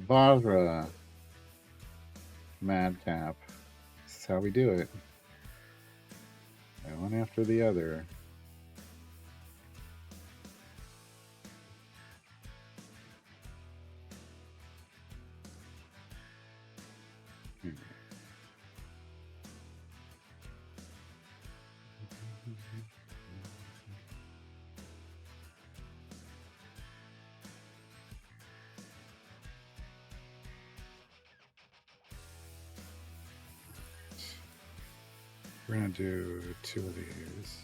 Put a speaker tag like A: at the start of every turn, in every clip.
A: Vajra. Madcap. This is how we do it. One after the other. We're gonna do 2 of these.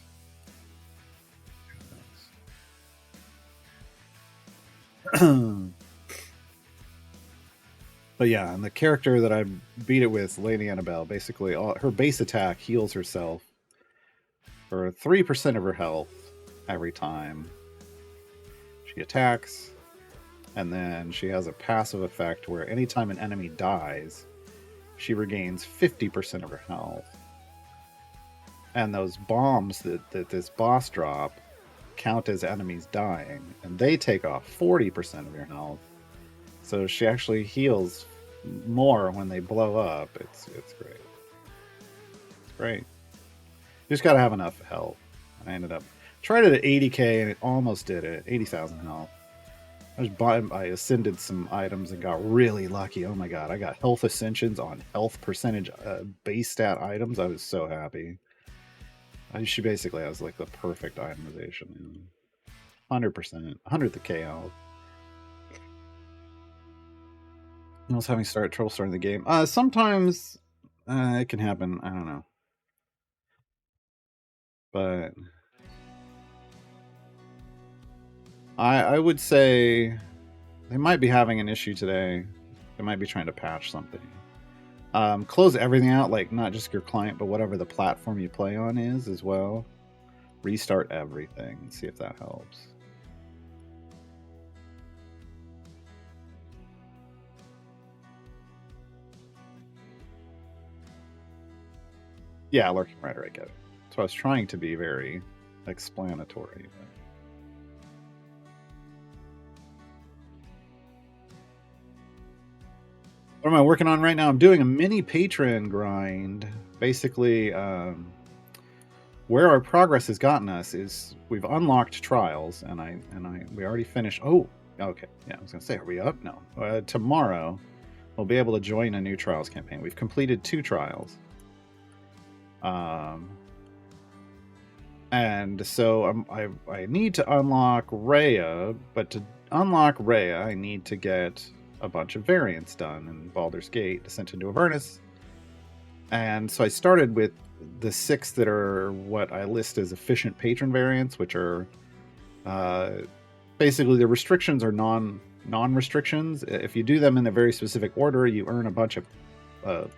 A: But yeah, and the character that I beat it with, Lady Annabelle, basically her base attack heals herself for 3% of her health every time she attacks. And then she has a passive effect where anytime an enemy dies, she regains 50% of her health. And those bombs that this boss drop count as enemies dying, and they take off 40% of your health. So she actually heals more when they blow up. It's great. It's great. You just gotta have enough health. I ended up tried it at 80k and it almost did it. 80,000 health. I ascended some items and got really lucky. Oh my god, I got health ascensions on health percentage base stat items. I was so happy. She basically has like the perfect itemization. 100%, 100k health. I was having trouble starting the game. Sometimes it can happen. I don't know, but I would say they might be having an issue today. They might be trying to patch something. Close everything out, like not just your client, but whatever the platform you play on is as well. Restart everything and see if that helps. Yeah, Lurking Rider, I get it. So I was trying to be very explanatory. But... what am I working on right now? I'm doing a mini patron grind. Basically, where our progress has gotten us is we've unlocked trials, and we already finished. Oh, okay. Yeah, I was gonna say, are we up? No. Tomorrow, we'll be able to join a new trials campaign. We've completed 2 trials. And so I need to unlock Rhea, but to unlock Rhea, I need to get a bunch of variants done in Baldur's Gate, Descent into Avernus. And so I started with the 6 that are what I list as efficient patron variants, which are basically the restrictions are non-restrictions. If you do them in a very specific order, you earn a bunch of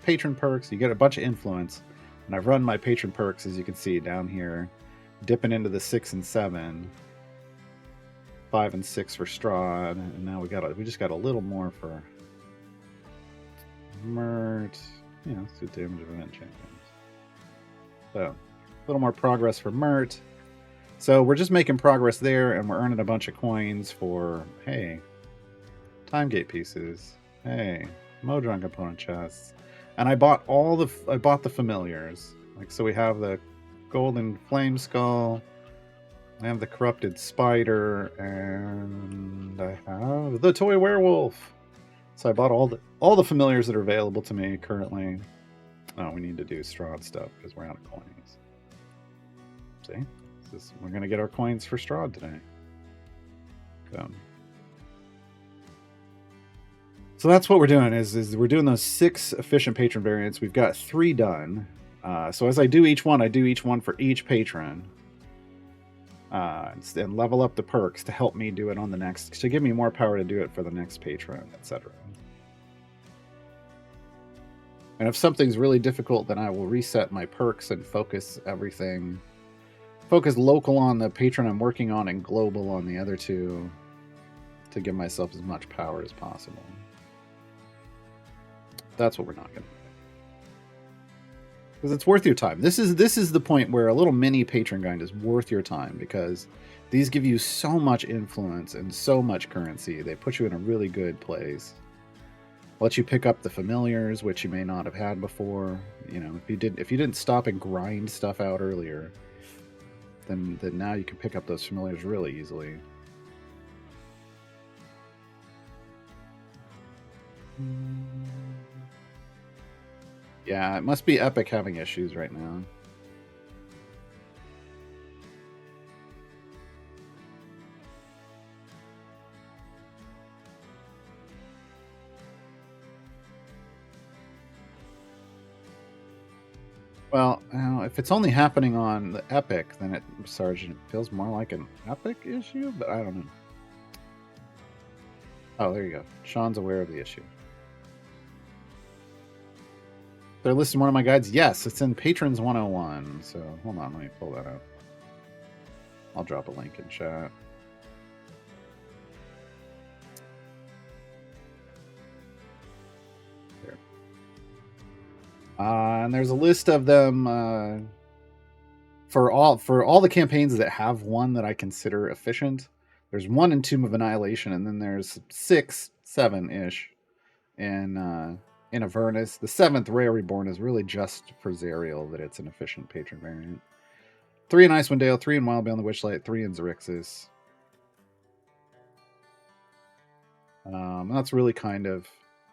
A: patron perks, you get a bunch of influence. And I've run my patron perks, as you can see down here, dipping into the 6 and 7, 5 and 6 for Strahd, and now we just got a little more for Mert. Yeah, let's do damage of event champions. So a little more progress for Mert. So we're just making progress there, and we're earning a bunch of coins for time gate pieces. Modron component chests. And I bought the familiars. Like, so we have the golden flame skull, I have the corrupted spider, and I have the toy werewolf. So I bought all the familiars that are available to me currently. Oh, we need to do Strahd stuff because we're out of coins. See, we're gonna get our coins for Strahd today. So that's what we're doing, is we're doing those 6 efficient patron variants. We've got 3 done. So as I do each one for each patron. And level up the perks to help me do it on the next, to give me more power to do it for the next patron, etc. And if something's really difficult, then I will reset my perks and focus everything. Focus local on the patron I'm working on and global on the other 2 to give myself as much power as possible. That's what we're not going to do. Because it's worth your time. This is the point where a little mini patron grind is worth your time, because these give you so much influence and so much currency. They put you in a really good place. Let you pick up the familiars, which you may not have had before. You know, if you didn't stop and grind stuff out earlier, then now you can pick up those familiars really easily. Yeah, it must be Epic having issues right now. Well, if it's only happening on the Epic, then Sergeant, it feels more like an Epic issue, but I don't know. Oh, there you go. Sean's aware of the issue. They're listed in one of my guides. Yes, it's in Patrons 101. So hold on, let me pull that up. I'll drop a link in chat. There. And there's a list of them for all the campaigns that have one that I consider efficient. There's 1 in Tomb of Annihilation, and then there's 6, 7-ish in Avernus. The 7th, Rare Reborn, is really just for Zerial that it's an efficient patron variant. 3 in Icewind Dale, 3 in Wild Beyond the Witchlight, 3 in Xerxes. That's really kind of,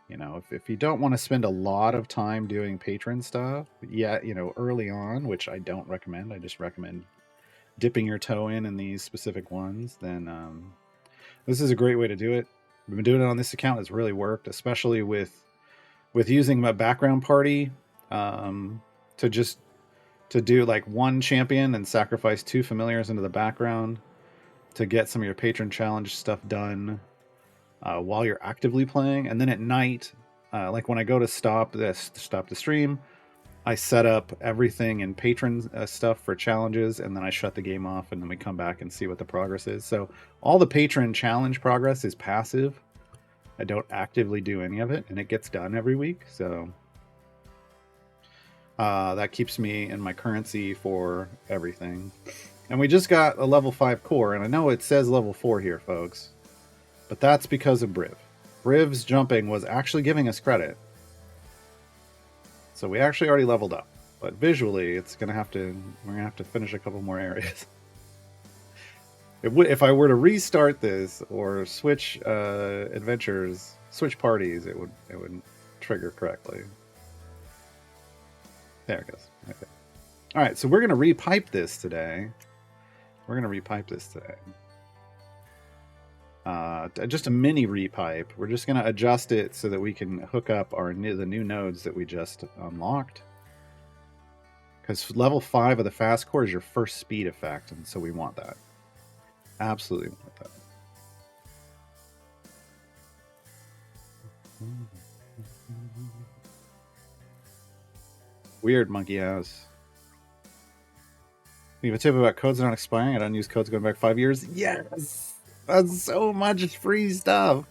A: you know, if you don't want to spend a lot of time doing patron stuff, you know, early on, which I don't recommend, I just recommend dipping your toe in these specific ones, then this is a great way to do it. We've been doing it on this account. It's really worked, especially with using my background party to do like 1 champion and sacrifice 2 familiars into the background to get some of your patron challenge stuff done while you're actively playing. And then at night, like when I go to stop the stream, I set up everything in patron stuff for challenges, and then I shut the game off, and then we come back and see what the progress is. So all the patron challenge progress is passive. I don't actively do any of it, and it gets done every week. So that keeps me in my currency for everything. And we just got a level 5 core, and I know it says level 4 here, folks, but that's because of Briv. Briv's jumping was actually giving us credit. So we actually already leveled up, but visually we're gonna have to finish a couple more areas. If I were to restart this or switch adventures, switch parties, it would trigger correctly. There it goes. Okay. All right, so we're gonna repipe this today. Just a mini repipe. We're just going to adjust it so that we can hook up the new nodes that we just unlocked. Because level 5 of the fast core is your first speed effect, and so we want that. Absolutely want that. Weird monkey house. You have a tip about codes not expiring? I don't use codes going back 5 years. Yes! That's so much free stuff.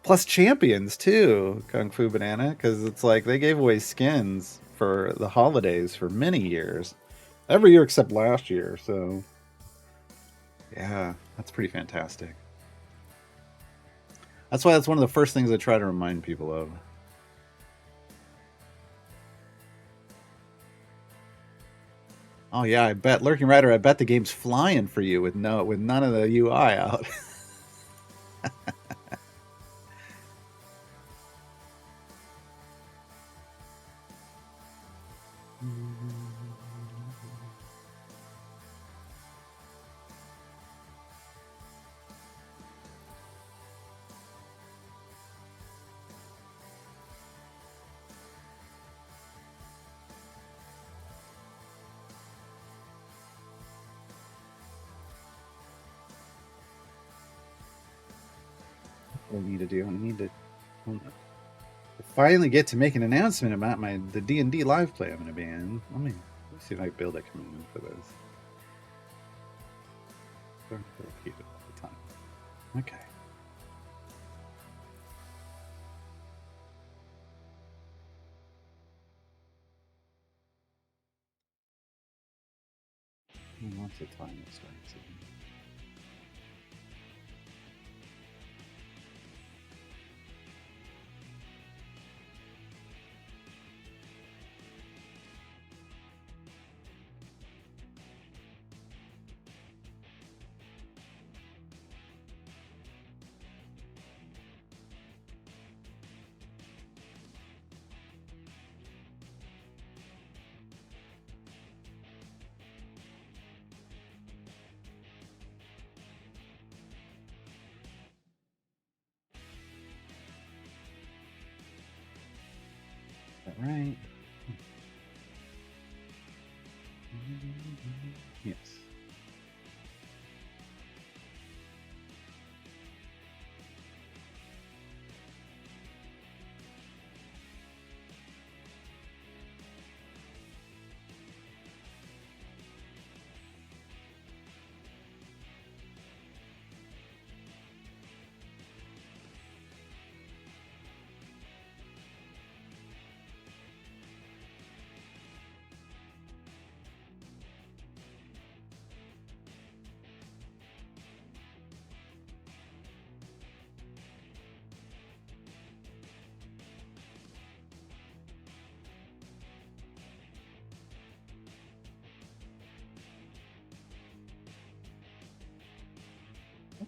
A: Plus champions too, Kung Fu Banana, because it's like they gave away skins for the holidays for many years. Every year except last year, so yeah, that's pretty fantastic. That's why that's one of the first things I try to remind people of. Oh yeah, I bet Lurking Rider, I bet the game's flying for you with none of the UI out. What I need to do? I need to finally get to make an announcement about the D&D live play I'm going to be in. Let me see if I can build a command for this. Don't repeat it all the time. Okay. Lots of time it starts again. that right? Yes.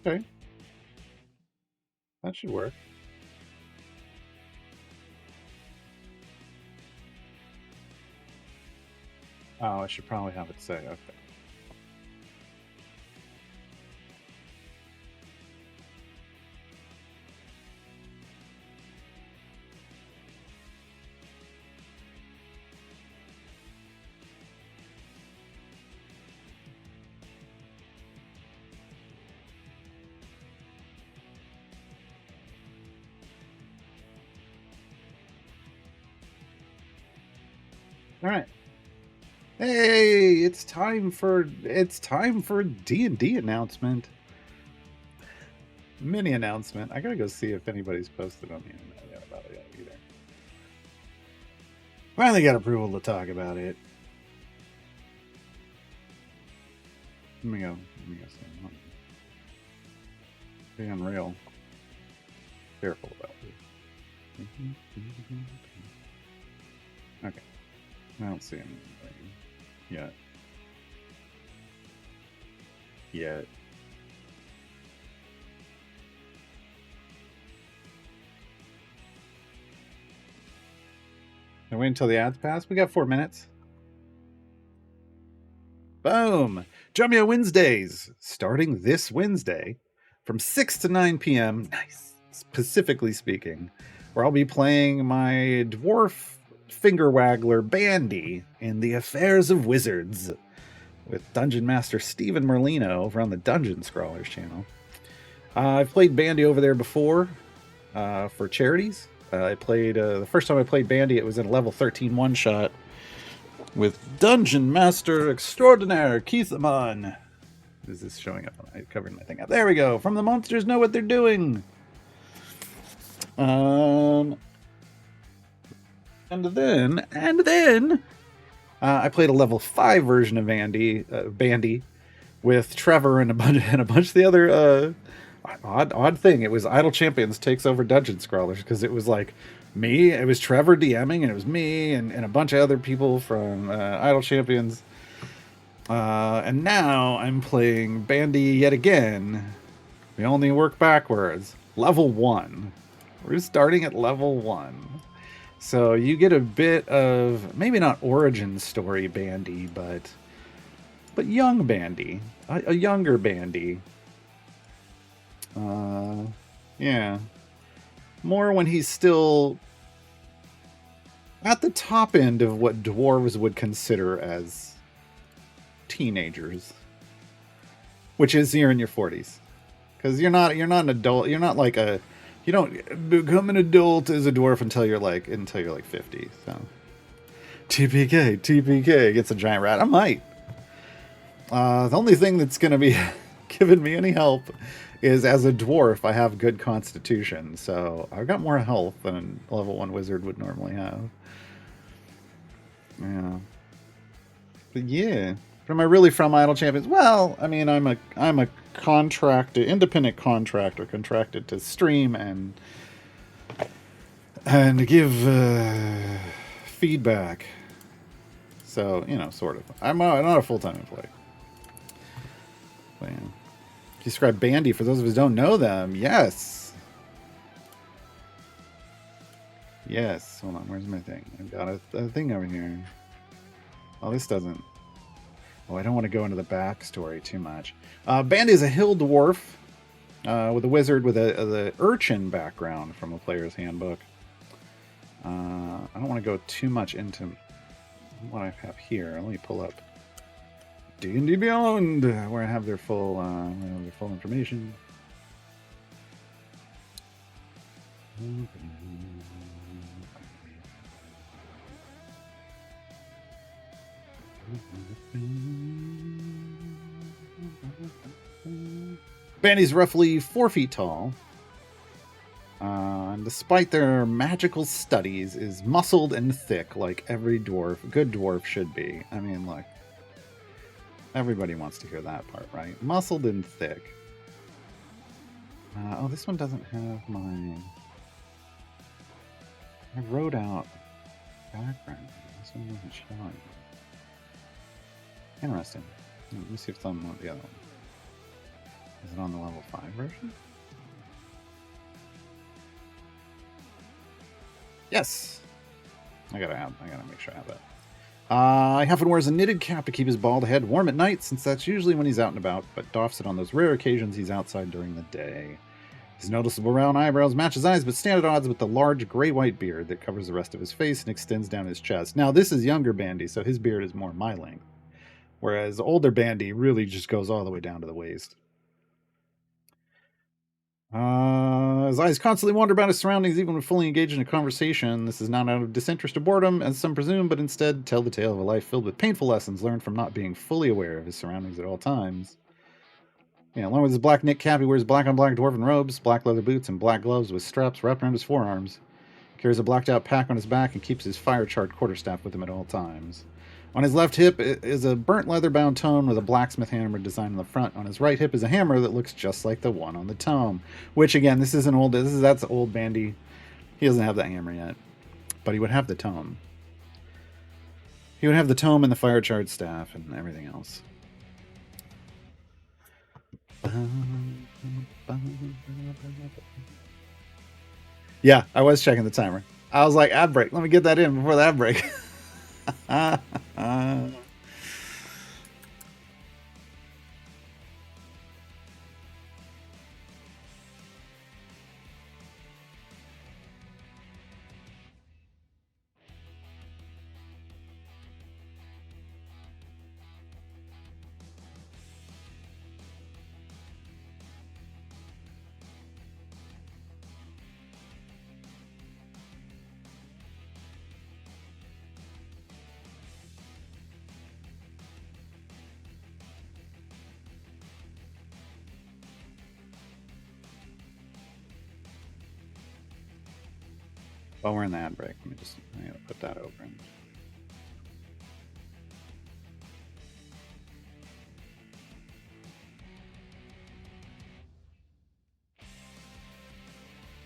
A: Okay. That should work. Oh, I should probably have it say, okay. All right. Hey, it's time for D&D announcement. Mini announcement. I gotta go see if anybody's posted on the internet yet about it either. Finally got approval to talk about it. Let me go see. Be unreal. Careful about it. Okay. I don't see anything yet. I wait until the ads pass. We got 4 minutes. Boom! Jumia Wednesdays, starting this Wednesday from 6 to 9 p.m. Nice. Specifically speaking, where I'll be playing my dwarf finger waggler Bandy in the Affairs of Wizards with Dungeon Master Stephen Merlino over on the Dungeon Scrawlers channel. I've played Bandy over there before for charities. I played the first time I played Bandy, it was in a level 13 one-shot with Dungeon Master Extraordinaire Keith Amon. Is this showing up? I covered my thing up. There we go. From the Monsters Know What They're Doing. And then I played a level 5 version of Bandy with Trevor and a bunch of the other odd thing. It was Idle Champions takes over Dungeon Scrawlers because it was like me. It was Trevor DMing, and it was me and a bunch of other people from Idle Champions. And now I'm playing Bandy yet again. We only work backwards. Level 1. We're starting at level 1. So you get a bit of, maybe not origin story Bandy, but young Bandy. A younger Bandy. Yeah. More when he's still at the top end of what dwarves would consider as teenagers, which is you're in your 40s, because you're not an adult. You're not like you don't become an adult as a dwarf until you're like 50. So TPK gets a giant rat. I might. The only thing that's gonna be giving me any help is as a dwarf I have good constitution, so I've got more health than a level 1 wizard would normally have. Yeah. But yeah. But am I really from Idle Champions? Well, I mean, I'm a independent contractor, contracted to stream and give feedback. So, sort of. I'm not a full-time employee. But, yeah. Describe Bandy for those of us who don't know them. Yes. Yes. Hold on. Where's my thing? I've got a thing over here. Oh, this doesn't. Oh, I don't want to go into the backstory too much. Bandy is a hill dwarf with a wizard with the urchin background from a player's handbook. I don't want to go too much into what I have here. Let me pull up D&D Beyond, where I have their full information. Bandy's roughly 4 feet tall. And despite their magical studies, is muscled and thick like every good dwarf should be. I mean, like, everybody wants to hear that part, right? Muscled and thick. Oh, this one doesn't have my... I wrote out background. This one doesn't show it. Interesting. Let me see if it's on the other one. Is it on the level 5 version? Yes. I gotta make sure I have that. He often wears a knitted cap to keep his bald head warm at night, since that's usually when he's out and about, but doffs it on those rare occasions he's outside during the day. His noticeable round eyebrows match his eyes, but stand at odds with the large gray-white beard that covers the rest of his face and extends down his chest. Now, this is younger Bandy, so his beard is more my length, whereas older Bandy really just goes all the way down to the waist. His eyes constantly wander about his surroundings, even when fully engaged in a conversation. This is not out of disinterest or boredom, as some presume, but instead tell the tale of a life filled with painful lessons learned from not being fully aware of his surroundings at all times. Yeah, along with his black knit cap, he wears black on black dwarven robes, black leather boots, and black gloves with straps wrapped around his forearms. He carries a blacked out pack on his back and keeps his fire charred quarterstaff with him at all times. On his left hip is a burnt leather bound tome with a blacksmith hammer design on the front. On his right hip is a hammer that looks just like the one on the tome. Which again, that's old Bandy. He doesn't have that hammer yet. But he would have the tome. He would have the tome and the fire charred staff and everything else. Yeah, I was checking the timer. I was like, ad break. Let me get that in before the ad break. While we're in the ad break, I gotta put that over.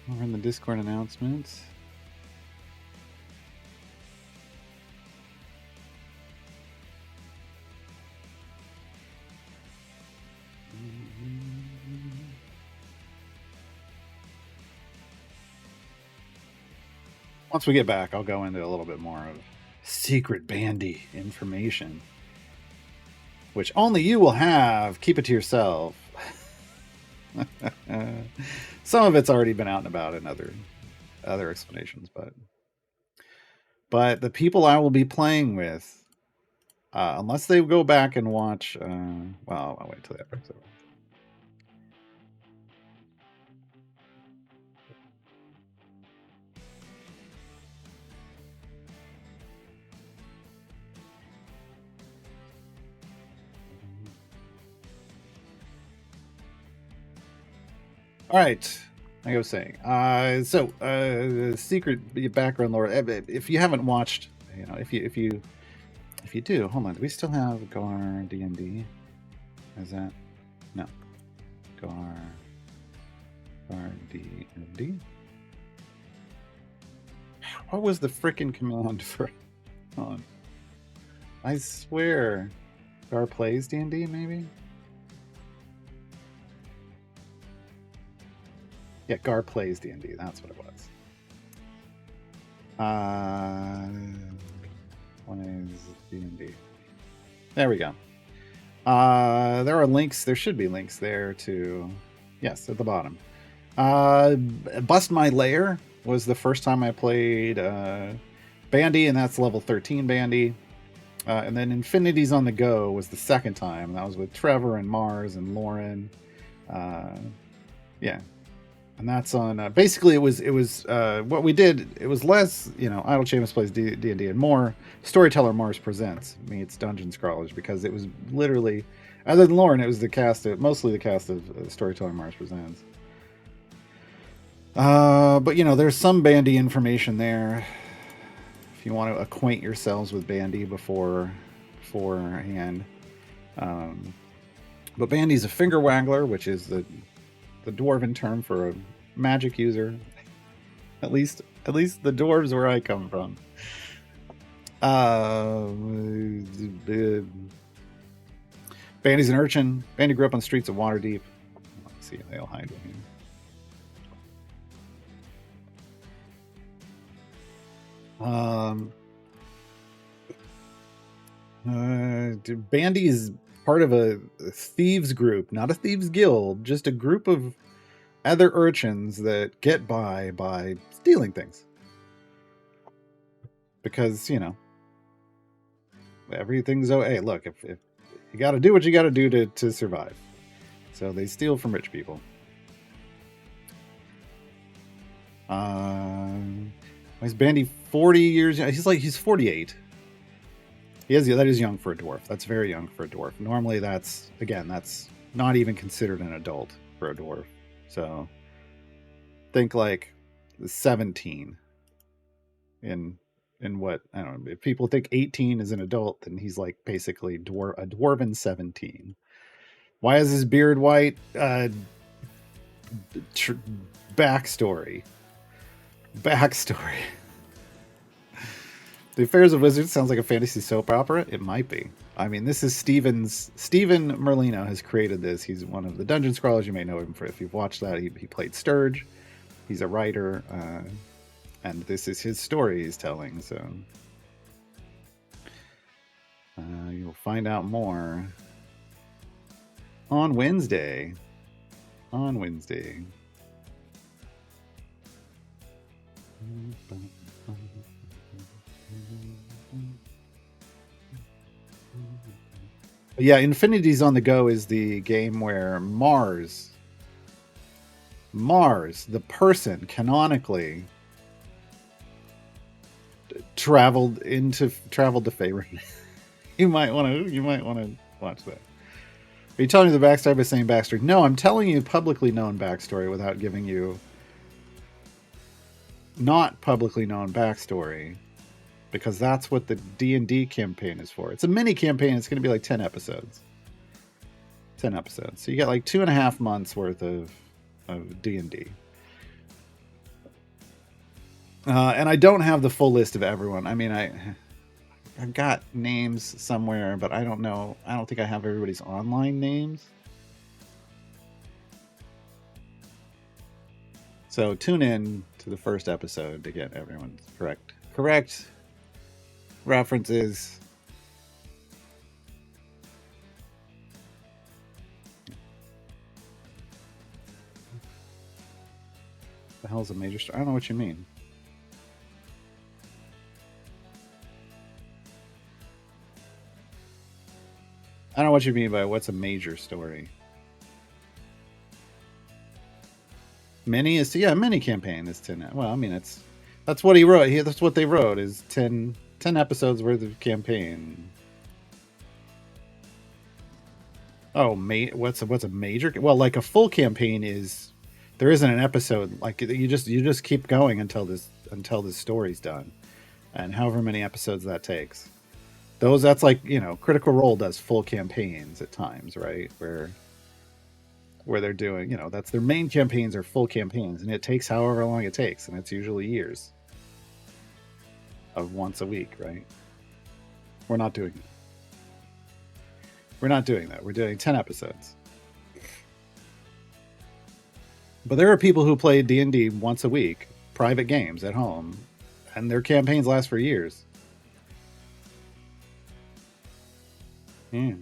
A: We're in the Discord announcements. Once we get back, I'll go into a little bit more of secret Bandy information, which only you will have. Keep it to yourself. Some of it's already been out and about in other explanations, but the people I will be playing with, unless they go back and watch, well, I'll wait till that breaks over. All right, like I was saying, secret background lore. If you haven't watched, if you do, hold on. Do we still have Gar D&D? Is that no? Gar D&D. What was the frickin' command for? Hold on. I swear, Gar plays D&D, maybe. Yeah, Gar plays D&D. That's what it was. Plays D&D. There we go. There are links. There should be links there to... Yes, at the bottom. Bust My Lair was the first time I played Bandy, and that's level 13 Bandy. And then Infinities on the Go was the second time. That was with Trevor and Mars and Lauren. Yeah, and that's on. Basically, it was what we did. It was less, Idle Chamus plays D&D, and more Storyteller Mars Presents meets Dungeon Scrawlers, because it was literally, other than Lauren, it was mostly the cast of Storyteller Mars Presents. But there's some Bandy information there if you want to acquaint yourselves with Bandy beforehand. But Bandy's a finger waggler, which is the dwarven term for a magic user. At least the dwarves where I come from. Bandy's an urchin. Bandy grew up on the streets of Waterdeep. Let's see if they'll hide with him. Bandy is part of a thieves group, not a thieves guild, just a group of other urchins that get by stealing things. Because, everything's hey, look, if you got to do what you got to do to survive. So they steal from rich people. Is Bandy 40 years? He's 48. That is young for a dwarf. That's very young for a dwarf. Normally, that's not even considered an adult for a dwarf. So think like 17 in what, I don't know. If people think 18 is an adult, then he's like basically a dwarven 17. Why is his beard white? Backstory. The Affairs of Wizards sounds like a fantasy soap opera. It might be. I mean, this is Steven Merlino has created this. He's one of the dungeon scrawlers. You may know him if you've watched that. He played Sturge. He's a writer, and this is his story he's telling. So you'll find out more on Wednesday. Yeah, Infinities on the Go is the game where Mars, the person, canonically traveled to Faerun. you might want to watch that. Are you telling me the backstory by saying backstory? No, I'm telling you publicly known backstory without giving you not publicly known backstory, because that's what the D&D campaign is for. It's a mini campaign. It's going to be like 10 episodes. So you get like 2.5 months worth of D&D. And I don't have the full list of everyone. I mean, I've got names somewhere, but I don't know. I don't think I have everybody's online names. So tune in to the first episode to get everyone's correct references. The hell's a major story? I don't know what you mean. I don't know what you mean by what's a major story. Mini campaign is 10. Well, I mean, that's what he wrote. That's what they wrote is 10 episodes worth of campaign. Oh, what's a major? Well, like a full campaign is, there isn't an episode. Like you just keep going until this story's done, and however many episodes that takes. That's like, Critical Role does full campaigns at times, right? Where they're doing, that's their main campaigns are full campaigns, and it takes however long it takes, and it's usually years of once a week, right? We're not doing that. We're doing 10 episodes. But there are people who play D&D once a week, private games at home, and their campaigns last for years. Yeah.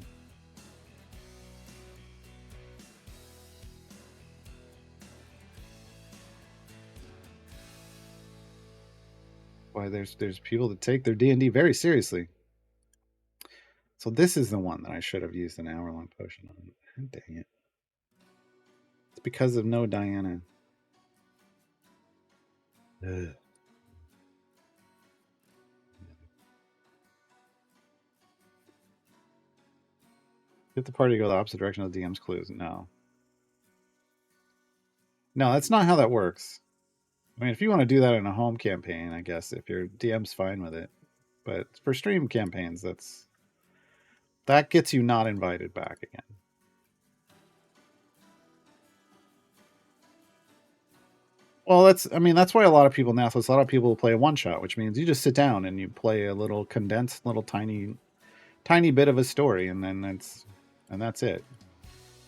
A: Why there's people that take their D&D very seriously. So this is the one that I should have used an hour-long potion on. Dang it. It's because of no Diana. Ugh. Get the party to go the opposite direction of the DM's clues. No. No, that's not how that works. I mean, if you want to do that in a home campaign, I guess, if your DM's fine with it. But for stream campaigns, that gets you not invited back again. Well, that's why a lot of people now, so a lot of people play a one shot, which means you just sit down and you play a little condensed, little tiny bit of a story, and then that's it.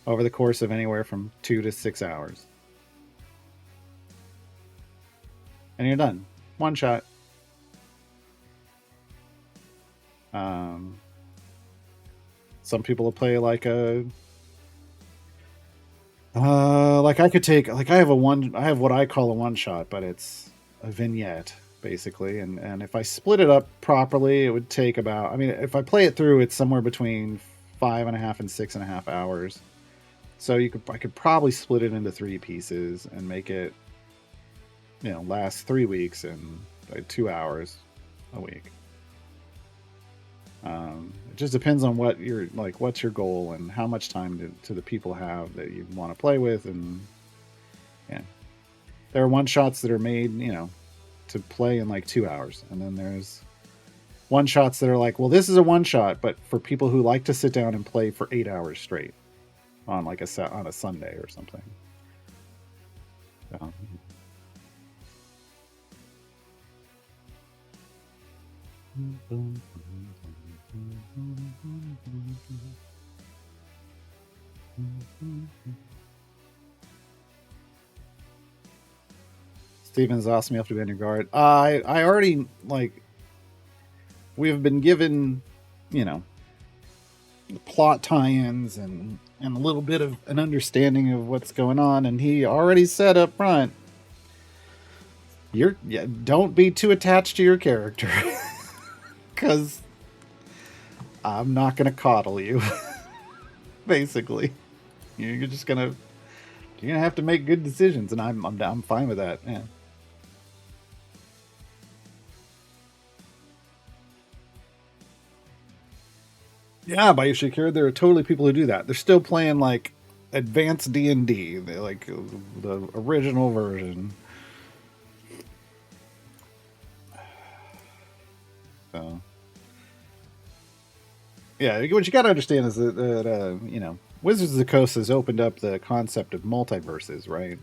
A: Over the course of anywhere from 2 to 6 hours. And you're done. One shot. Some people will play like a like I could take, like I have what I call a one shot, but it's a vignette basically, and if I split it up properly, it would take about, I mean, if I play it through, it's somewhere between 5.5 and 6.5 hours. So I could probably split it into 3 pieces and make it, last 3 weeks and like 2 hours a week. It just depends on what what's your goal and how much time to the people have that you want to play with. And yeah, there are one shots that are made, to play in like 2 hours. And then there's one shots that are like, well, this is a one shot, but for people who like to sit down and play for 8 hours straight on like on a Sunday or something. So, Steven's asking me if to be on your guard. I already, we've been given, plot tie-ins and a little bit of an understanding of what's going on, and he already said up front, don't be too attached to your character, because I'm not gonna coddle you. Basically, you're just gonna have to make good decisions, and I'm fine with that. Yeah. Yeah, by Shakir, there are totally people who do that. They're still playing like advanced D&D, like the original version. So, yeah, what you got to understand is that Wizards of the Coast has opened up the concept of multiverses, right?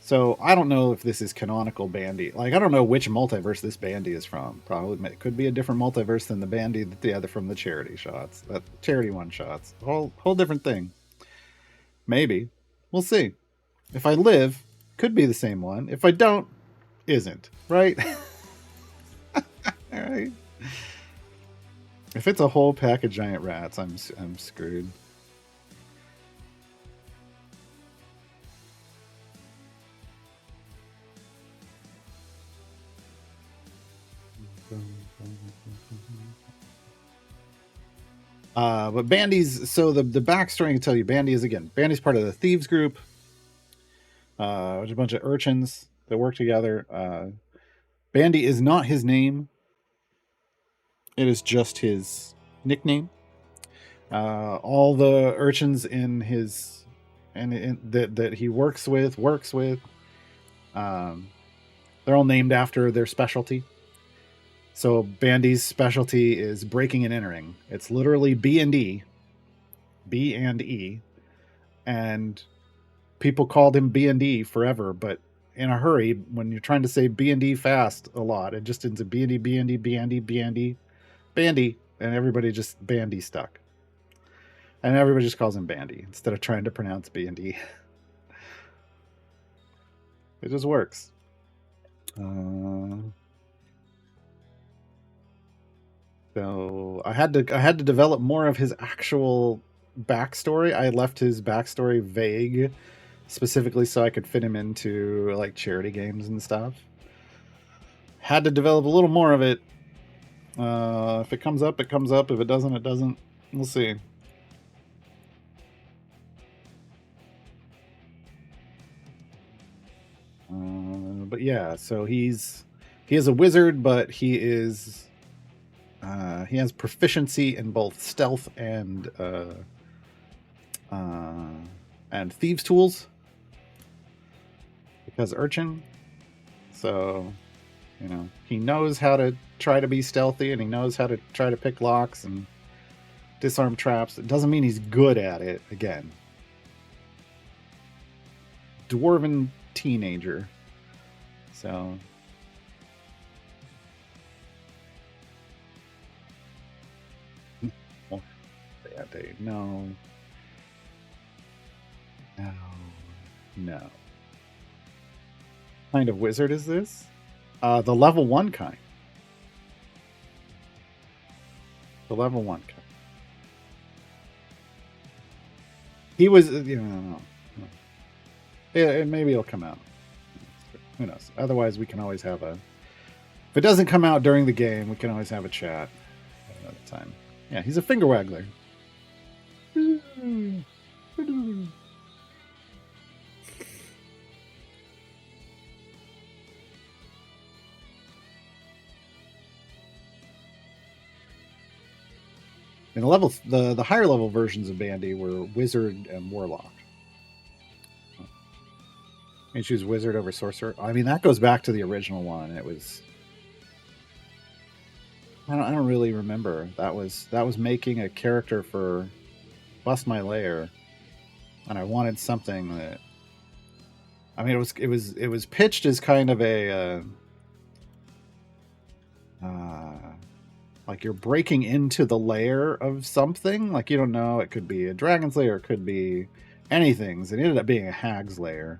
A: So I don't know if this is canonical Bandy. Like, I don't know which multiverse this Bandy is from. Probably it could be a different multiverse than the Bandy that the other from the charity shots, that charity one shots. Whole different thing. Maybe. We'll see. If I live, could be the same one. If I don't, isn't. Right? All right. If it's a whole pack of giant rats, I'm screwed. But Bandy's, so the backstory I can tell you, Bandy's part of the Thieves group. There's a bunch of urchins that work together. Bandy is not his name. It is just his nickname. All the urchins in his that he works with. They're all named after their specialty. So Bandy's specialty is breaking and entering. It's literally B and E, and people called him B and E forever. But in a hurry, when you're trying to say B and D fast a lot, it just ends up B and D, Bandy, and everybody just Bandy stuck. And everybody just calls him Bandy instead of trying to pronounce B and D. It just works. So I had to develop more of his actual backstory. I left his backstory vague, specifically so I could fit him into like charity games and stuff. Had to develop a little more of it. If it comes up, it comes up. If it doesn't, it doesn't. We'll see. But yeah, so he is a wizard, but he has proficiency in both stealth and thieves tools because urchin. So, you know, he knows how to try to be stealthy, and he knows how to try to pick locks and disarm traps. It doesn't mean he's good at it. Again, dwarven teenager. So bad day. No. What kind of wizard is this? The level 1 kind. The level 1 kind. He was, maybe it'll come out. Who knows? Otherwise, we can always have a. If it doesn't come out during the game, we can always have a chat at another time. Yeah, he's a finger waggler. And the higher level versions of Bandy were Wizard and Warlock. And choose Wizard over Sorcerer. I mean, that goes back to the original one. It was. I don't really remember. That was making a character for Bust My Lair, and I wanted something that. I mean, it was pitched as kind of a. Like you're breaking into the lair of something. Like you don't know. It could be a dragon's lair. It could be anything. It ended up being a hag's lair.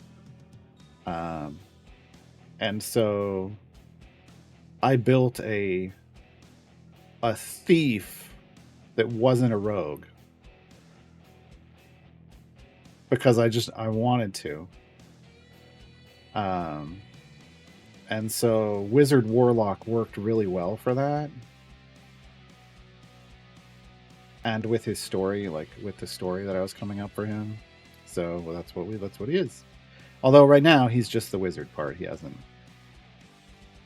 A: And so I built a thief that wasn't a rogue because I wanted to. And so Wizard Warlock worked really well for that. And with his story, like with the story that I was coming up for him. So well, that's what he is. Although right now he's just the wizard part. He hasn't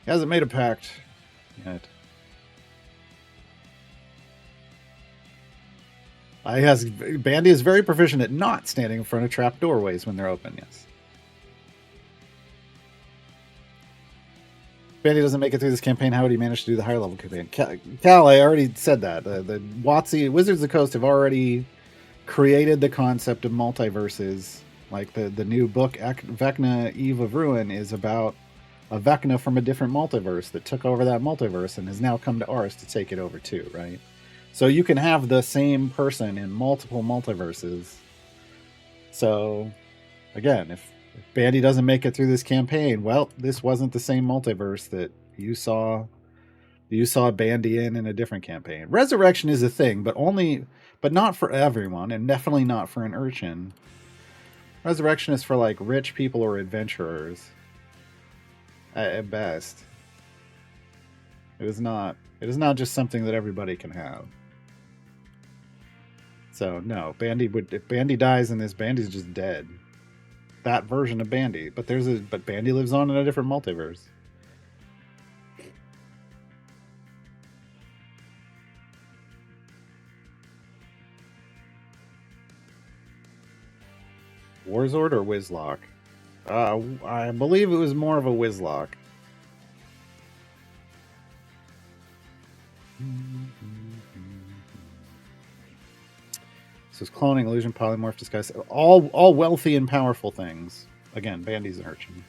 A: made a pact yet. Bandy is very proficient at not standing in front of trap doorways when they're open. Yes. Bandy doesn't make it through this campaign. How would he manage to do the higher level campaign? Cal, I already said that. The WotC Wizards of the Coast have already created the concept of multiverses. Like the new book, Vecna, Eve of Ruin, is about a Vecna from a different multiverse that took over that multiverse and has now come to ours to take it over too, right? So you can have the same person in multiple multiverses. So, again, if Bandy doesn't make it through this campaign, well, this wasn't the same multiverse that you saw Bandy in a different campaign. Resurrection is a thing, but not for everyone, and definitely not for an urchin. Resurrection is for like rich people or adventurers. At best. It is not just something that everybody can have. So no, if Bandy dies in this, Bandy's just dead. That version of Bandy. But Bandy lives on in a different multiverse. Warzord or Wizlock? I believe it was more of a Wizlock. So it's cloning, illusion, polymorph, disguise, all wealthy and powerful things. Again, Bandy's an urchin.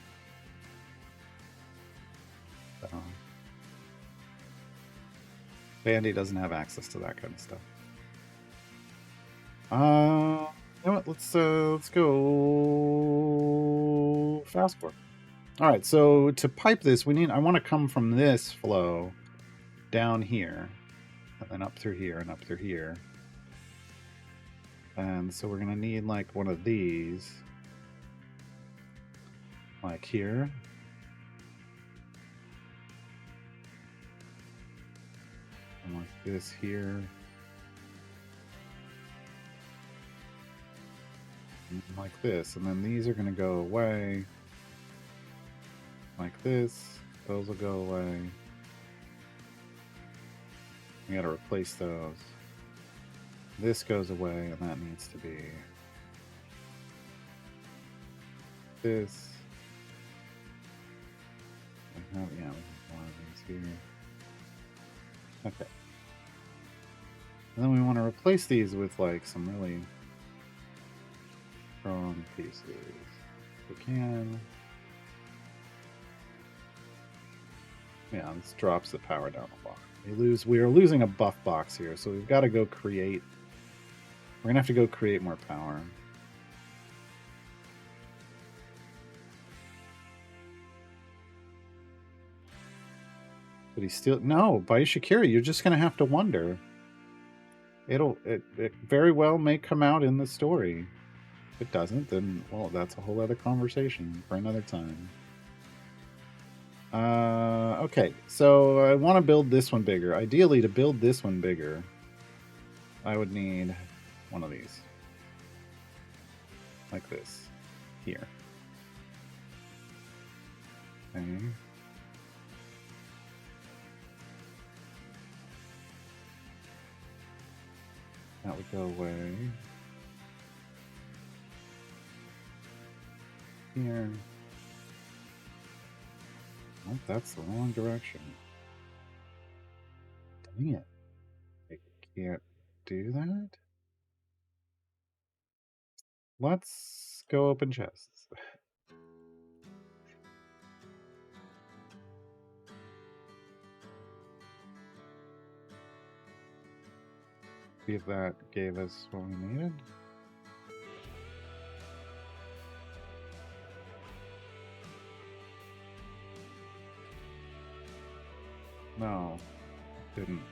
A: Bandy doesn't have access to that kind of stuff. You know what? Let's go fast forward. All right, so to pipe this, I want to come from this flow down here, and then up through here and up through here. And so we're gonna need like one of these, like here. something like this here. And like this. And then these are going to go away. Like this. Those will go away. We got to replace those. This goes away, and that needs to be this. Yeah, we have one of these here. Okay. And then we want to replace these with like some really strong pieces. If we can. Yeah, this drops the power down a lot. We are losing a buff box here, so we've got to go create. We're gonna have to go create more power. But he's still no, by Shakira, you're just gonna have to wonder. It very well may come out in the story. If it doesn't, then well, that's a whole other conversation for another time. Okay, so I want to build this one bigger. Ideally, to build this one bigger, I would need one of these. Like this. Here. Okay. That would go away. Here. Oh, that's the wrong direction. Dang it. I can't do that? Let's go open chests. See if that gave us what we needed. No, it didn't.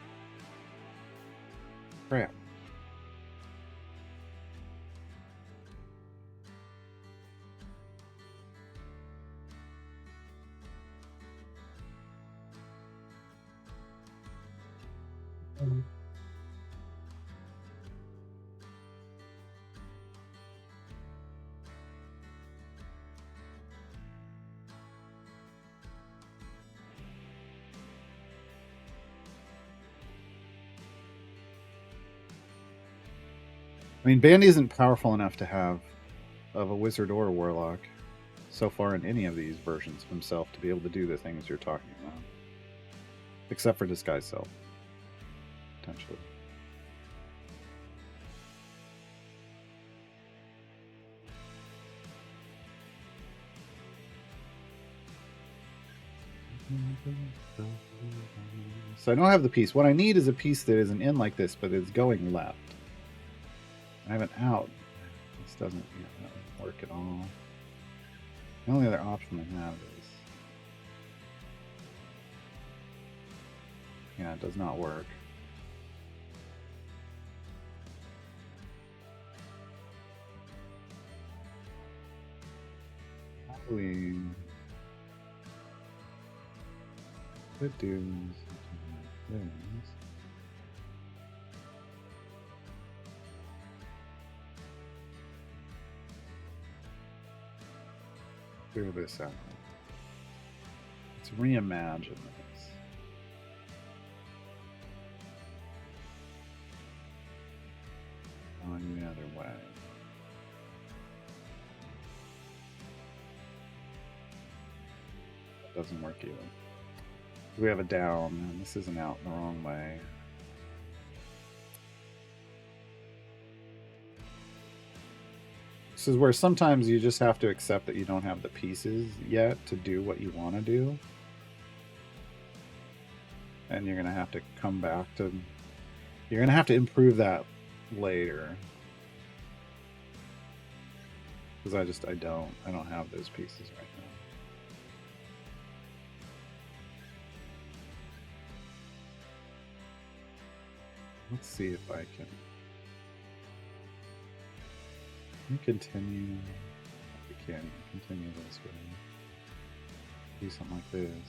A: Crap. I mean, Bandy isn't powerful enough to have of a wizard or a warlock so far in any of these versions of himself to be able to do the things you're talking about. Except for Disguise Self. Potentially. So I don't have the piece. What I need is a piece that isn't in like this, but is going left. I have an out. This doesn't work at all. The only other option I have is... Yeah, it does not work. How do we... could do something like this. Figure this out. Let's reimagine this. Going the other way. That doesn't work either. We have a down, and this isn't out the wrong way. This is where sometimes you just have to accept that you don't have the pieces yet to do what you want to do. And you're going to have to come back to... You're going to have to improve that later. Because I don't have those pieces right now. Let's see if I can continue. We can continue this way. Do something like this.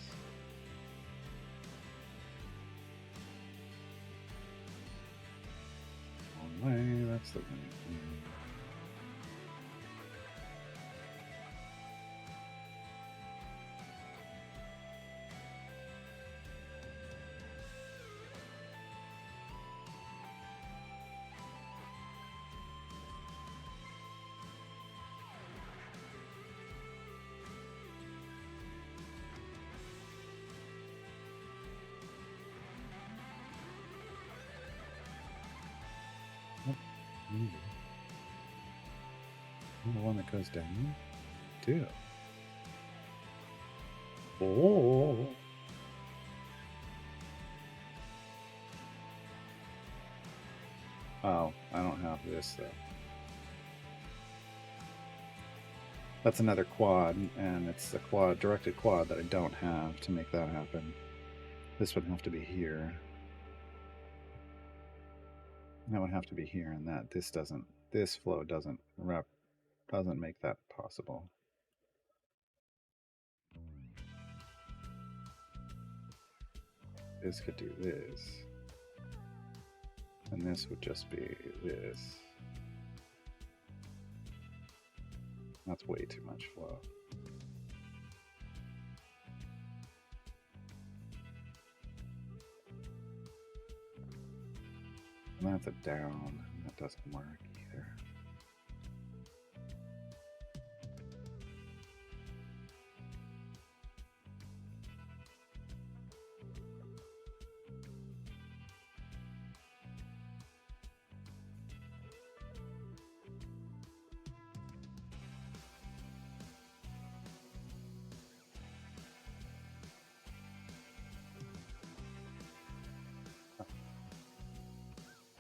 A: So the one that goes down, too. Oh. Oh, I don't have this though. That's another quad, and it's a quad, directed quad that I don't have to make that happen. This would have to be here. That would have to be here, and that this doesn't. This flow doesn't make that possible. This could do this, and this would just be this. That's way too much flow. And that's a down. That doesn't work either.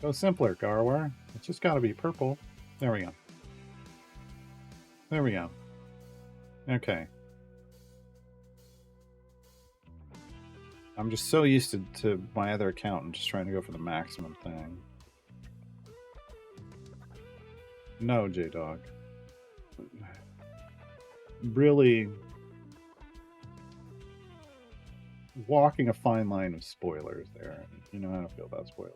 A: Go simpler, Garwar. It's just got to be purple. There we go. There we go. Okay. I'm just so used to my other account and just trying to go for the maximum thing. No, J-Dog. Really walking a fine line of spoilers there. You know how to feel about spoilers.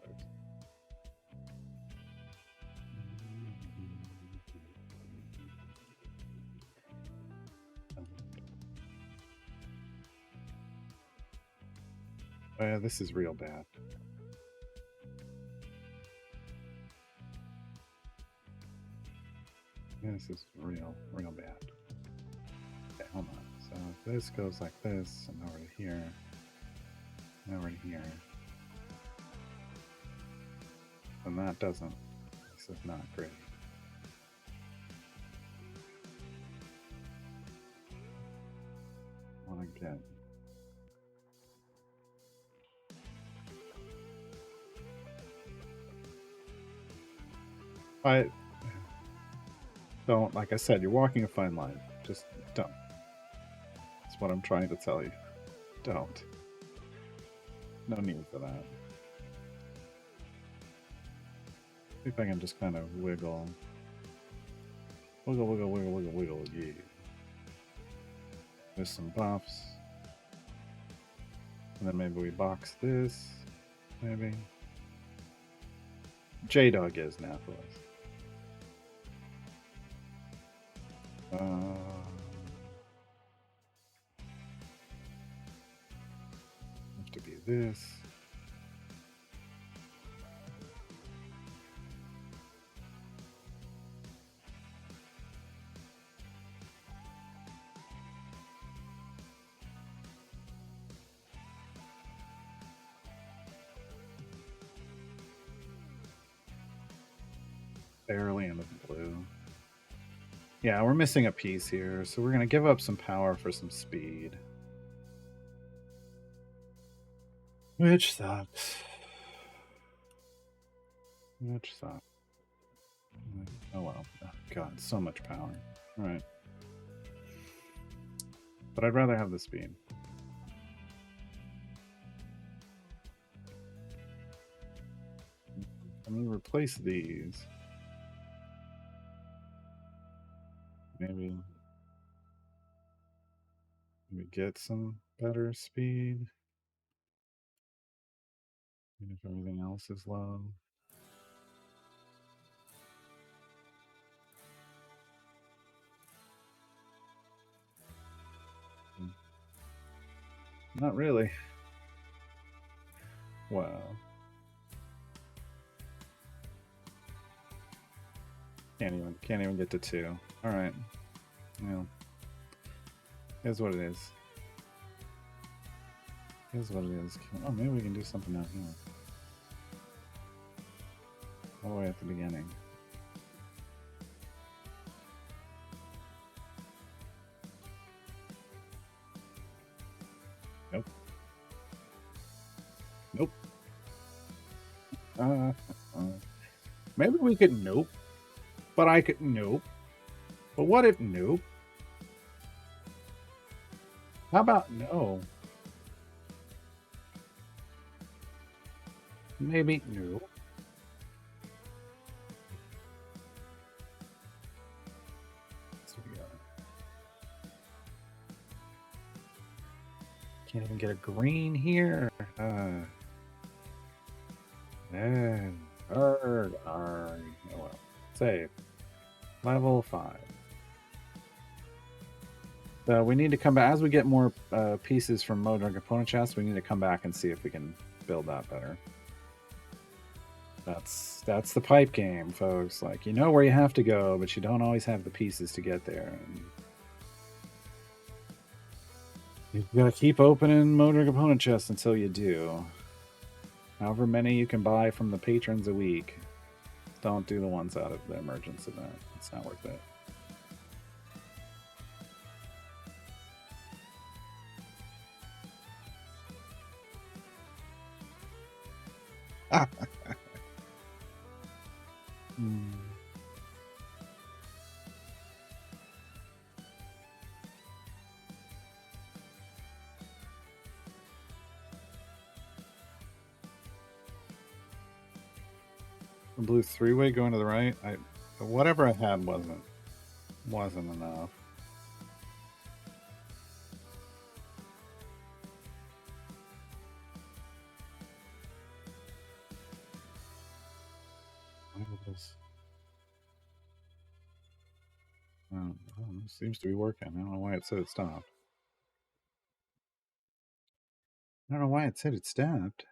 A: Oh, yeah, this is real bad. This is real bad. Okay, hold on. So if this goes like this, and over to here, and over to here, and that doesn't. This is not great. I want to get. I don't, like I said, you're walking a fine line. Just don't. That's what I'm trying to tell you. Don't. No need for that. See if I can just kind of wiggle. Wiggle, wiggle, wiggle, wiggle, wiggle, yeah. There's some buffs. And then maybe we box this. Maybe. J-Dog is Nathalis. Have to be this. Barely into the blue. Yeah, we're missing a piece here, so we're going to give up some power for some speed. Which sucks. Which sucks. Oh well. Oh, God, so much power. Alright. But I'd rather have the speed. Let me replace these. Maybe we get some better speed. Even if everything else is low. Not really. Wow. Can't even get to 2. All right. Well, here's what it is. Here's what it is. Oh, maybe we can do something out here. All the way at the beginning. Nope. Nope. Maybe we could nope. But I could nope. But what if nope? How about no? Maybe no. So we got. Can't even get a green here. Oh well. Save. Level 5. So we need to come back as we get more pieces from Modern Component Chest. We need to come back and see if we can build that better. That's the pipe game, folks. Like, you know where you have to go, but you don't always have the pieces to get there. And you gotta keep opening Modern Component Chests until you do. However many you can buy from the patrons a week. Don't do the ones out of the emergence event. It's not worth it. The blue 3-way going to the right. Whatever I had wasn't enough. Oh, it seems to be working. I don't know why it said it stopped. I don't know why it said it stopped.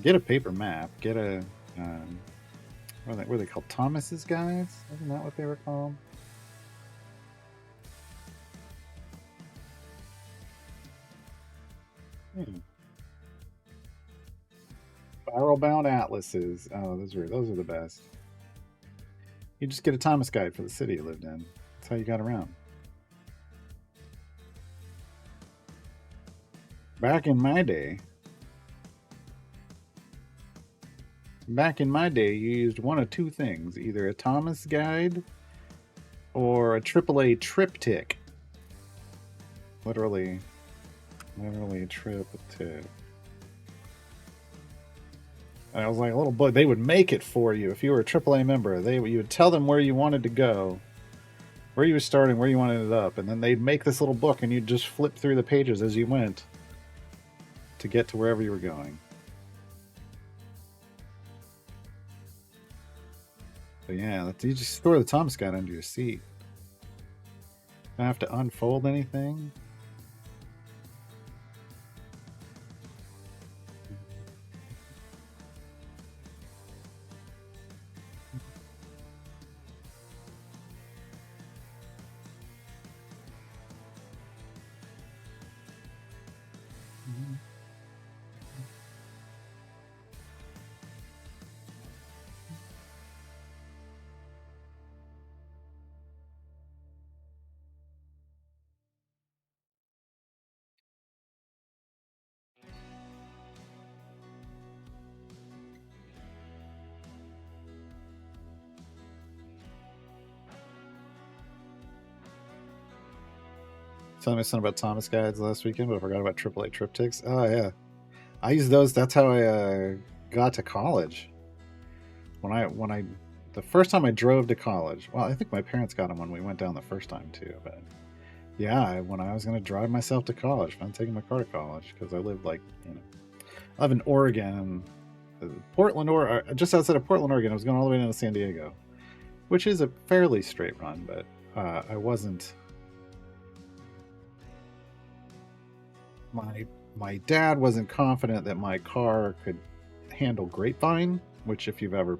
A: Get a paper map. Get a what are they called? Thomas's guides? Isn't that what they were called? Spiral bound atlases. Oh, those are the best. You just get a Thomas guide for the city you lived in. That's how you got around. Back in my day, you used one of two things: either a Thomas guide or a AAA triptych. Literally a triptych. And I was like a little boy. They would make it for you if you were a AAA member. You would tell them where you wanted to go, where you were starting, where you wanted it up, and then they'd make this little book, and you'd just flip through the pages as you went to get to wherever you were going. But yeah, you just store the Thomas guide under your seat. Don't have to unfold anything. telling my son about Thomas guides last weekend, but I forgot about AAA triptychs. Oh yeah, I used those. That's how I got to college. When I the first time I drove to college. Well, I think my parents got them when we went down the first time too. But yeah, when I was going to drive myself to college, I'm taking my car to college because I lived I live in Oregon, Portland, or just outside of Portland, Oregon. I was going all the way down to San Diego, which is a fairly straight run, but I wasn't. My dad wasn't confident that my car could handle Grapevine, which if you've ever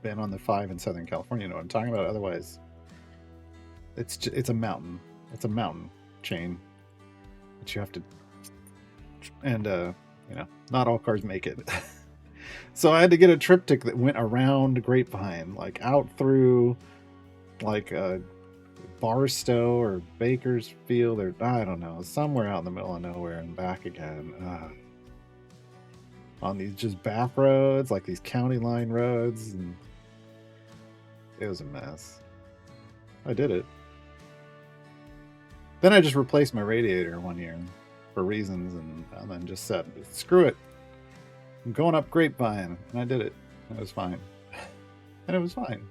A: been on the 5 in Southern California, you know what I'm talking about. Otherwise, it's a mountain. It's a mountain chain that you have to, and not all cars make it. So I had to get a triptych that went around Grapevine, like out through, like Barstow or Bakersfield, or I don't know, somewhere out in the middle of nowhere and back again. On these just back roads, like these county line roads, and it was a mess. I did it. Then I just replaced my radiator one year for reasons, and then just said, screw it. I'm going up Grapevine. And I did it. And it was fine. And it was fine.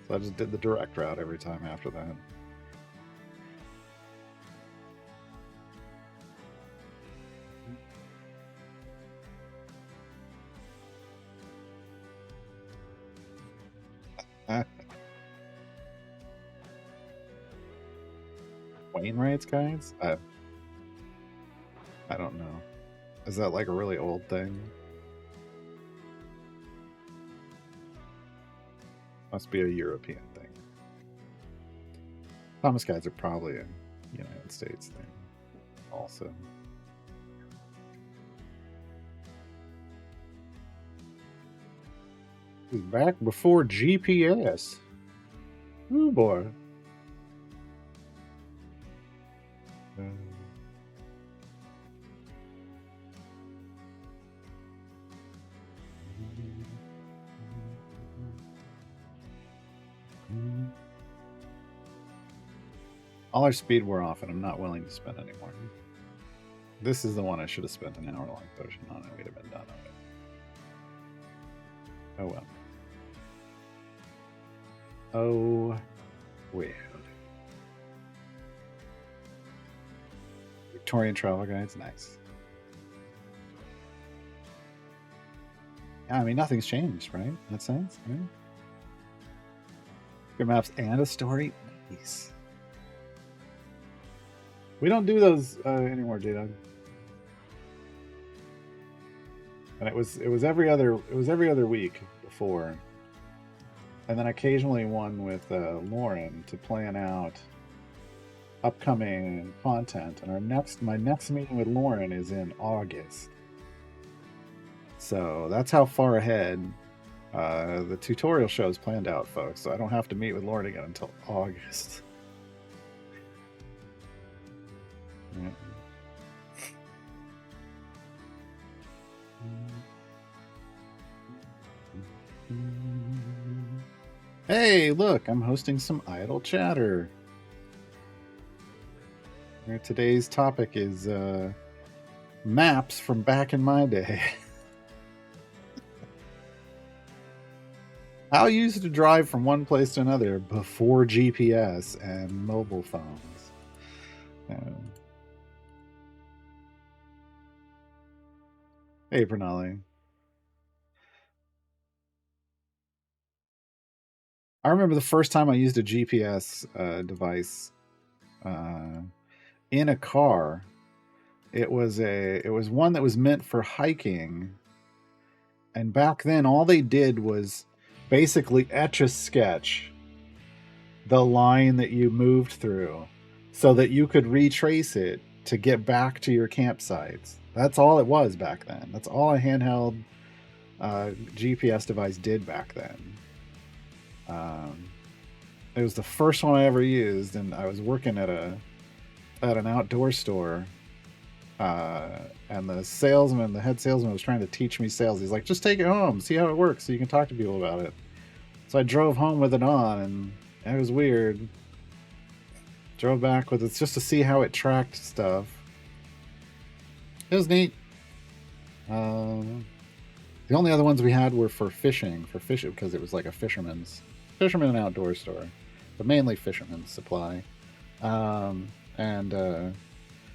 A: So I just did the direct route every time after that. Wainwright's guides? I don't know. Is that like a really old thing? Must be a European thing. Thomas guides are probably a United States thing also. He's back before GPS. Ooh boy. All our speed wore off, and I'm not willing to spend anymore. This is the one I should have spent an hour-long potion on, and we'd have been done on it. Oh well. Oh well. Victorian travel guides, nice. Yeah, I mean, nothing's changed, right? In that sense, right? Your maps and a story, nice. We don't do those anymore, J-Dog. And it was every other week before, and then occasionally one with Lauren to plan out upcoming content. And my next meeting with Lauren is in August, so that's how far ahead the tutorial show is planned out, folks. So I don't have to meet with Lauren again until August. Yeah. Hey, look, I'm hosting some idle chatter. Today's topic is maps from back in my day. How I used to drive from one place to another before GPS and mobile phones. Hey, Pranali. I remember the first time I used a GPS device in a car. It was one that was meant for hiking, and back then all they did was basically etch a sketch the line that you moved through so that you could retrace it to get back to your campsites. That's all it was back then. That's all a handheld GPS device did back then. It was the first one I ever used, and I was working at an outdoor store, and the head salesman was trying to teach me sales. He's like, just take it home, see how it works, so you can talk to people about it. So I drove home with it on, and it was weird. Drove back with it just to see how it tracked stuff. It was neat. The only other ones we had were for fishing because it was like a fisherman's outdoor store, but mainly fisherman's supply. And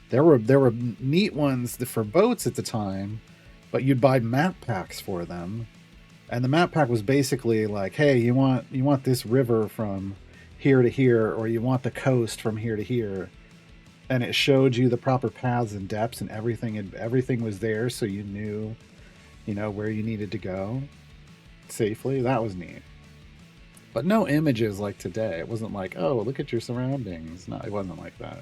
A: there were neat ones for boats at the time, but you'd buy map packs for them, and the map pack was basically like, hey, you want this river from here to here, or you want the coast from here to here, and it showed you the proper paths and depths and everything, and everything was there, so you knew, where you needed to go safely. That was neat. But no images like today. It wasn't like, oh, look at your surroundings. No, it wasn't like that.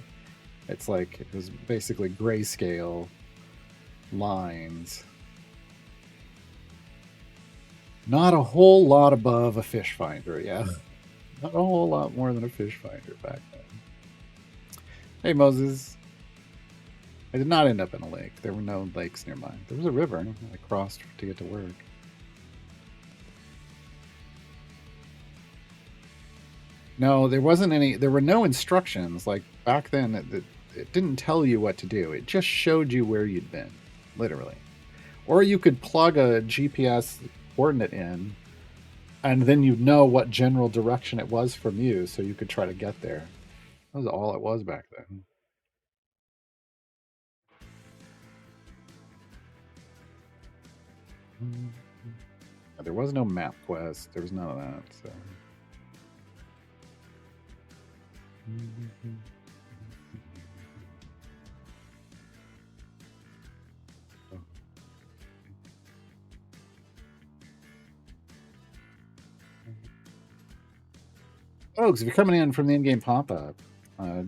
A: It's like, it was basically grayscale lines. Not a whole lot above a fish finder, yeah. Not a whole lot more than a fish finder back then. Hey, Moses. I did not end up in a lake. There were no lakes nearby. There was a river I crossed to get to work. No, there wasn't any. There were no instructions. Like back then, it didn't tell you what to do. It just showed you where you'd been, literally. Or you could plug a GPS coordinate in, and then you'd know what general direction it was from you, so you could try to get there. That was all it was back then. There was no map quest. There was none of that. So. Folks, if you're coming in from the in-game pop-up,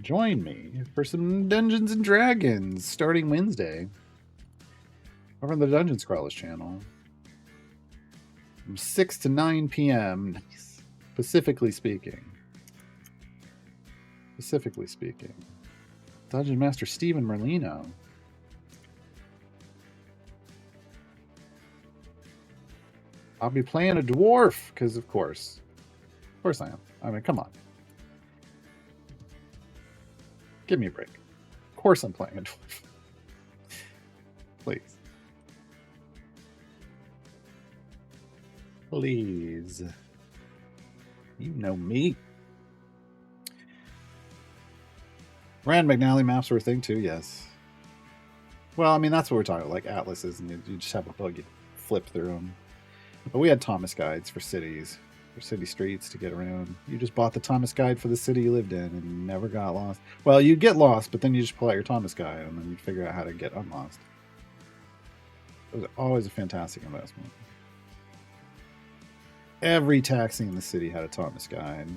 A: join me for some Dungeons and Dragons starting Wednesday over on the Dungeon Scrollers channel from 6 to 9 p.m. Specifically speaking. Dungeon Master Steven Merlino. I'll be playing a dwarf, because of course. Of course I am. I mean, come on. Give me a break. Of course I'm playing a dwarf. Please. Please. You know me. Rand McNally maps were a thing too, yes. Well, I mean, that's what we're talking about, like atlases, and you just have a book, you flip through them. But we had Thomas guides for cities, for city streets to get around. You just bought the Thomas guide for the city you lived in and never got lost. Well, you'd get lost, but then you just pull out your Thomas guide and then you'd figure out how to get unlost. It was always a fantastic investment. Every taxi in the city had a Thomas guide.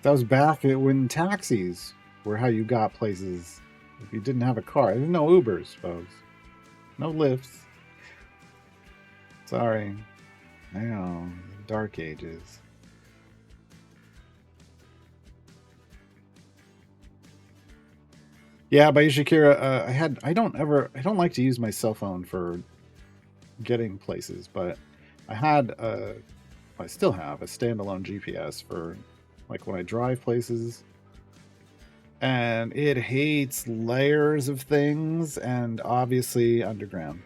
A: That was back when taxis were how you got places if you didn't have a car. There's no Ubers, folks. No lifts. Sorry. I know. Dark ages. Yeah, by Shakira, I don't like to use my cell phone for getting places, but I still have a standalone GPS for like when I drive places, and it hates layers of things and obviously underground.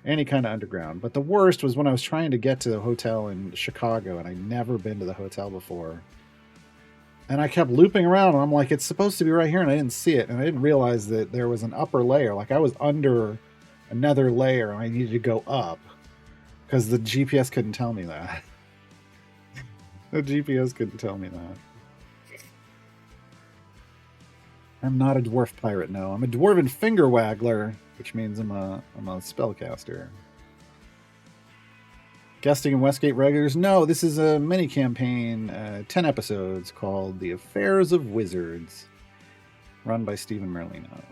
A: Any kind of underground. But the worst was when I was trying to get to the hotel in Chicago, and I'd never been to the hotel before. And I kept looping around, and I'm like, it's supposed to be right here, and I didn't see it. And I didn't realize that there was an upper layer. Like, I was under another layer, and I needed to go up. Because the GPS couldn't tell me that. The GPS couldn't tell me that. I'm not a dwarf pirate, no. I'm a dwarven finger waggler, which means I'm a spellcaster. Guesting in Westgate regulars? No, this is a mini campaign, 10 episodes called The Affairs of Wizards, run by Steven Merlino.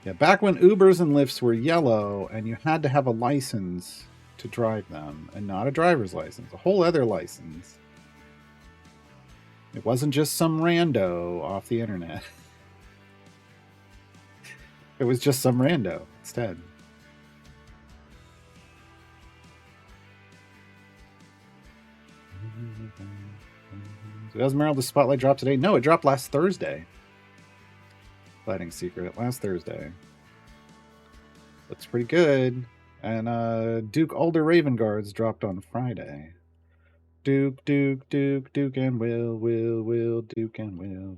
A: Yeah, back when Ubers and Lyfts were yellow and you had to have a license to drive them, and not a driver's license, a whole other license. It wasn't just some rando off the internet. It was just some rando instead. Esmeralda Spotlight dropped today? No, it dropped last Thursday. Lighting Secret last Thursday. Looks pretty good. And Duke Alder Raven Guards dropped on Friday. Duke, and Will, Duke and Will.